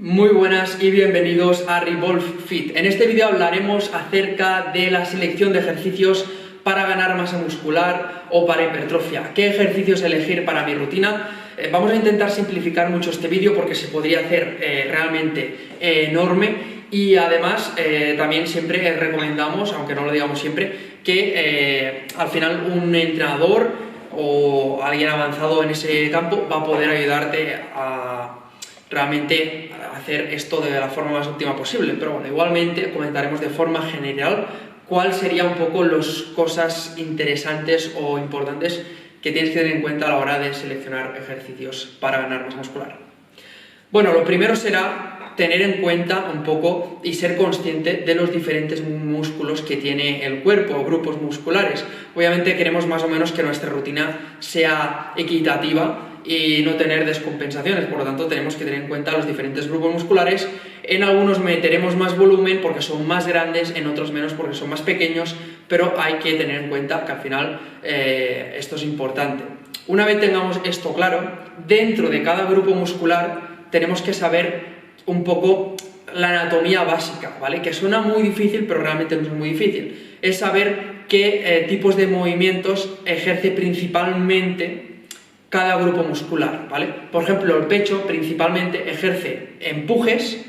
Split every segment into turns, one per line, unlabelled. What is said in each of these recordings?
Muy buenas y bienvenidos a Revolve Fit. En este vídeo hablaremos acerca de la selección de ejercicios para ganar masa muscular o para hipertrofia. ¿Qué ejercicios elegir para mi rutina? Vamos a intentar simplificar mucho este vídeo porque se podría hacer realmente enorme y además también siempre recomendamos, aunque no lo digamos siempre, que al final un entrenador o alguien avanzado en ese campo va a poder ayudarte a realmente hacer esto de la forma más óptima posible. Pero bueno, igualmente comentaremos de forma general cuál sería un poco las cosas interesantes o importantes que tienes que tener en cuenta a la hora de seleccionar ejercicios para ganar masa muscular. Bueno, lo primero será tener en cuenta un poco y ser consciente de los diferentes músculos que tiene el cuerpo o grupos musculares. Obviamente queremos más o menos que nuestra rutina sea equitativa y no tener descompensaciones, por lo tanto tenemos que tener en cuenta los diferentes grupos musculares. En algunos meteremos más volumen porque son más grandes, en otros menos porque son más pequeños, pero hay que tener en cuenta que al final esto es importante. Una vez tengamos esto claro, dentro de cada grupo muscular tenemos que saber un poco la anatomía básica, ¿vale? Que suena muy difícil, pero realmente no es muy difícil. Es saber qué tipos de movimientos ejerce principalmente cada grupo muscular, ¿vale? Por ejemplo, el pecho principalmente ejerce empujes,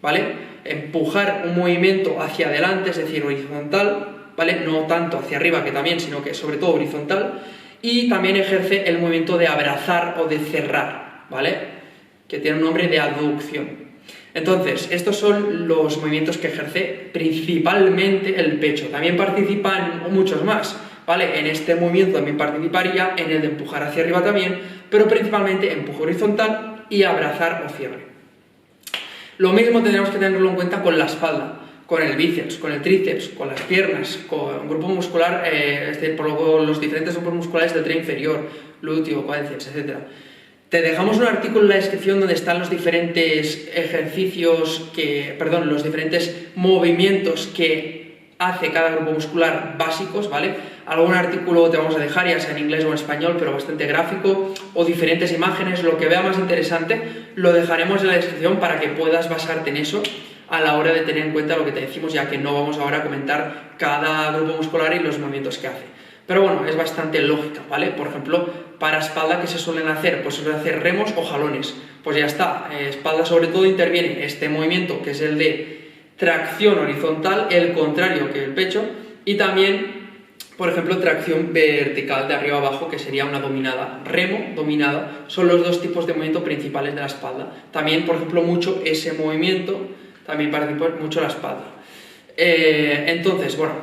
¿vale? Empujar un movimiento hacia adelante, es decir, horizontal, ¿vale? No tanto hacia arriba, que también, sino que sobre todo horizontal, y también ejerce el movimiento de abrazar o de cerrar, ¿vale? Que tiene un nombre de abducción. Entonces, estos son los movimientos que ejerce principalmente el pecho. También participan muchos más, ¿vale? En este movimiento también participaría, en el de empujar hacia arriba también, pero principalmente empuje horizontal y abrazar o cierre. Lo mismo tendremos que tenerlo en cuenta con la espalda, con el bíceps, con el tríceps, con las piernas, con un grupo muscular, por los diferentes grupos musculares del tren inferior, glúteo, cuádriceps, etc. Te dejamos un artículo en la descripción donde están los diferentes los diferentes movimientos que hace cada grupo muscular básicos, ¿vale? Algún artículo te vamos a dejar, ya sea en inglés o en español, pero bastante gráfico, o diferentes imágenes, lo que vea más interesante, lo dejaremos en la descripción para que puedas basarte en eso a la hora de tener en cuenta lo que te decimos, ya que no vamos ahora a comentar cada grupo muscular y los movimientos que hace. Pero bueno, es bastante lógica, ¿vale? Por ejemplo, para espalda, ¿qué se suelen hacer? Pues se suelen hacer remos o jalones. Pues ya está, espalda sobre todo interviene este movimiento que es el de tracción horizontal, el contrario que el pecho, y también, por ejemplo, tracción vertical de arriba abajo, que sería una dominada. Remo, dominada, son los dos tipos de movimiento principales de la espalda. También, por ejemplo, mucho ese movimiento, también participa mucho la espalda. Entonces, bueno,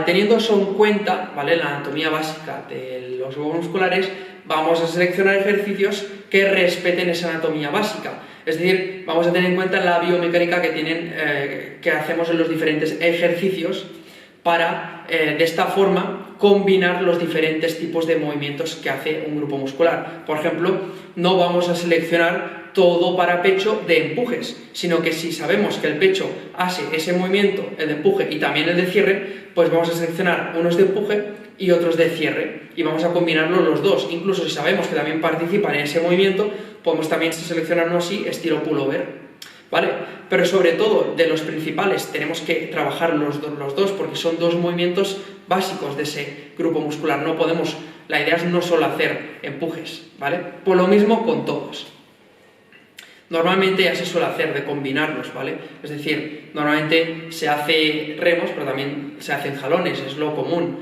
teniendo eso en cuenta, ¿vale? La anatomía básica de los grupos musculares, vamos a seleccionar ejercicios que respeten esa anatomía básica. Es decir, vamos a tener en cuenta la biomecánica que hacemos en los diferentes ejercicios para, de esta forma, combinar los diferentes tipos de movimientos que hace un grupo muscular. Por ejemplo, no vamos a seleccionar todo para pecho de empujes, sino que si sabemos que el pecho hace ese movimiento, el de empuje y también el de cierre, pues vamos a seleccionar unos de empuje y otros de cierre, y vamos a combinarlos los dos. Incluso si sabemos que también participan en ese movimiento, podemos también seleccionar uno así, estilo pullover, ¿vale? Pero sobre todo, de los principales, tenemos que trabajar los dos, porque son dos movimientos básicos de ese grupo muscular. La idea es no solo hacer empujes, ¿vale? Por lo mismo con todos. Normalmente ya se suele hacer de combinarlos, ¿vale? Es decir, normalmente se hace remos, pero también se hacen jalones, es lo común.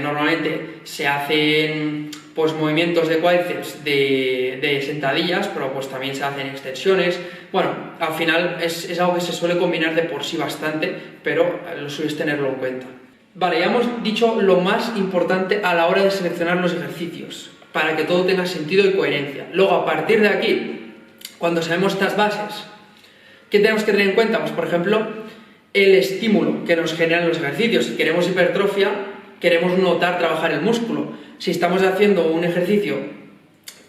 Normalmente se hacen pues movimientos de cuádriceps de sentadillas, pero pues también se hacen extensiones. Bueno, al final es algo que se suele combinar de por sí bastante, pero lo suyo es tenerlo en cuenta. Vale, ya hemos dicho lo más importante a la hora de seleccionar los ejercicios, para que todo tenga sentido y coherencia. Luego, a partir de aquí, cuando sabemos estas bases, ¿qué tenemos que tener en cuenta? Pues, por ejemplo, el estímulo que nos generan los ejercicios. Si queremos hipertrofia, queremos notar trabajar el músculo. Si estamos haciendo un ejercicio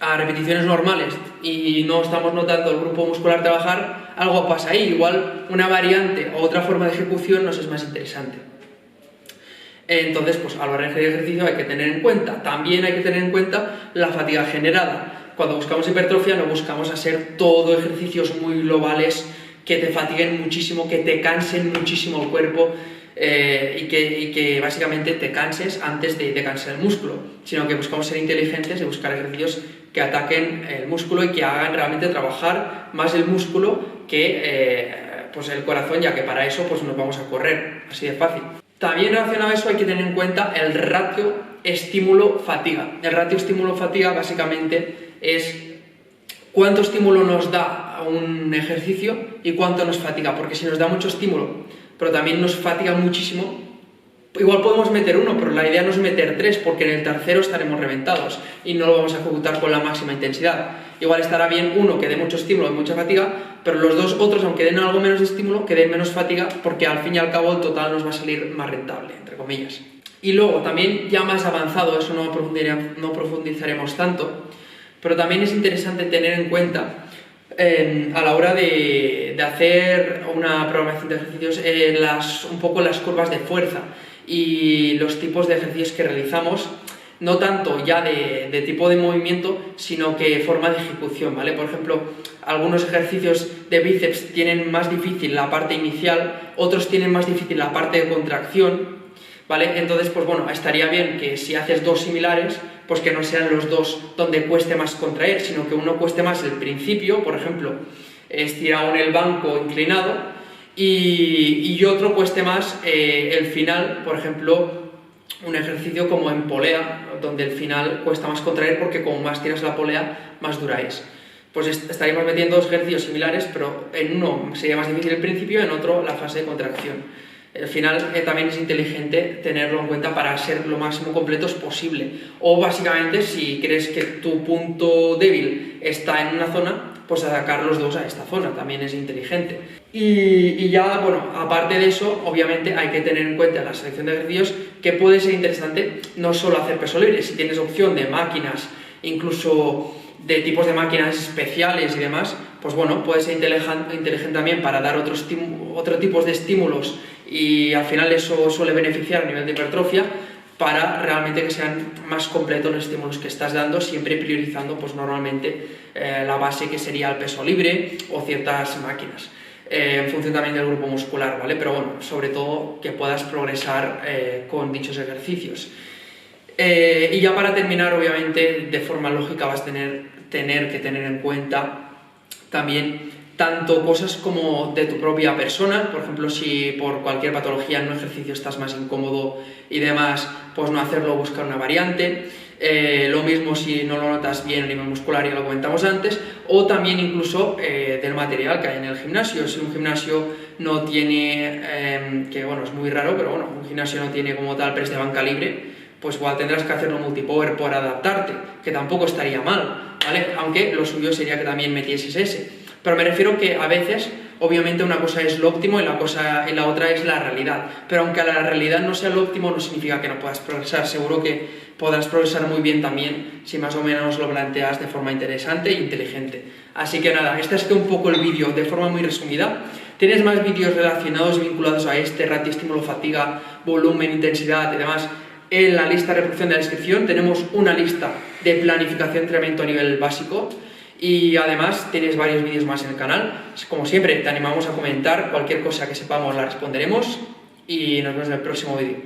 a repeticiones normales y no estamos notando el grupo muscular trabajar, algo pasa ahí. Igual una variante o otra forma de ejecución nos es más interesante. Entonces, pues a la hora de ejercicio hay que tener en cuenta. También hay que tener en cuenta la fatiga generada. cuando buscamos hipertrofia no buscamos hacer todo ejercicios muy globales que te fatiguen muchísimo, que te cansen muchísimo el cuerpo y que básicamente te canses antes de cansar el músculo, sino que buscamos ser inteligentes y buscar ejercicios que ataquen el músculo y que hagan realmente trabajar más el músculo que pues el corazón, ya que para eso pues nos vamos a correr, así de fácil. También relacionado a eso hay que tener en cuenta el ratio estímulo-fatiga. El ratio estímulo-fatiga básicamente es cuánto estímulo nos da un ejercicio y cuánto nos fatiga, porque si nos da mucho estímulo, pero también nos fatiga muchísimo, igual podemos meter uno, pero la idea no es meter tres, porque en el tercero estaremos reventados y no lo vamos a ejecutar con la máxima intensidad. Igual estará bien uno que dé mucho estímulo y mucha fatiga, pero los dos otros, aunque den algo menos de estímulo, que den menos fatiga, porque al fin y al cabo el total nos va a salir más rentable, entre comillas. Y luego, también ya más avanzado, eso no profundizaremos tanto, pero también es interesante tener en cuenta a la hora de hacer una programación de ejercicios un poco las curvas de fuerza y los tipos de ejercicios que realizamos, no tanto ya de tipo de movimiento, sino que forma de ejecución, ¿vale? Por ejemplo, algunos ejercicios de bíceps tienen más difícil la parte inicial, otros tienen más difícil la parte de contracción, ¿vale? Entonces, pues bueno, estaría bien que si haces dos similares, pues que no sean los dos donde cueste más contraer, sino que uno cueste más el principio, por ejemplo, estirado en el banco inclinado, y otro cueste más el final, por ejemplo, un ejercicio como en polea, donde el final cuesta más contraer porque como más tiras la polea, más dura es. Pues estaríamos metiendo dos ejercicios similares, pero en uno sería más difícil el principio, en otro la fase de contracción. Al final también es inteligente tenerlo en cuenta para ser lo máximo completos posible. O básicamente, si crees que tu punto débil está en una zona, pues atacar los dos a esta zona, también es inteligente. Y ya, bueno, aparte de eso, obviamente hay que tener en cuenta la selección de ejercicios, que puede ser interesante no solo hacer peso libre, si tienes opción de máquinas, incluso de tipos de máquinas especiales y demás, pues bueno, puede ser inteligente también para dar otros tipos de estímulos, y al final eso suele beneficiar a nivel de hipertrofia para realmente que sean más completos los estímulos que estás dando, siempre priorizando pues normalmente la base, que sería el peso libre o ciertas máquinas, en función también del grupo muscular, ¿vale? Pero bueno, sobre todo que puedas progresar con dichos ejercicios. Y ya para terminar, obviamente, de forma lógica vas a tener que tener en cuenta también tanto cosas como de tu propia persona, por ejemplo, si por cualquier patología en un ejercicio estás más incómodo y demás, pues no hacerlo, buscar una variante. Lo mismo si no lo notas bien a nivel muscular, ya lo comentamos antes, o también incluso del material que hay en el gimnasio. Si un gimnasio no tiene, que bueno, es muy raro, pero bueno, un gimnasio no tiene como tal press de banca libre, pues igual tendrás que hacerlo multipower por adaptarte, que tampoco estaría mal, ¿vale? Aunque lo suyo sería que también metieses ese. Pero me refiero que a veces, obviamente, una cosa es lo óptimo y la otra es la realidad. Pero aunque la realidad no sea lo óptimo, no significa que no puedas progresar. Seguro que podrás progresar muy bien también si más o menos lo planteas de forma interesante e inteligente. Así que nada, este ha sido un poco el vídeo de forma muy resumida. Tienes más vídeos relacionados y vinculados a este, ratio estímulo-fatiga, volumen, intensidad y demás, en la lista de reproducción de la descripción. Tenemos una lista de planificación de entrenamiento a nivel básico. Y además tienes varios vídeos más en el canal. Como siempre, te animamos a comentar cualquier cosa que sepamos, la responderemos, y nos vemos en el próximo vídeo.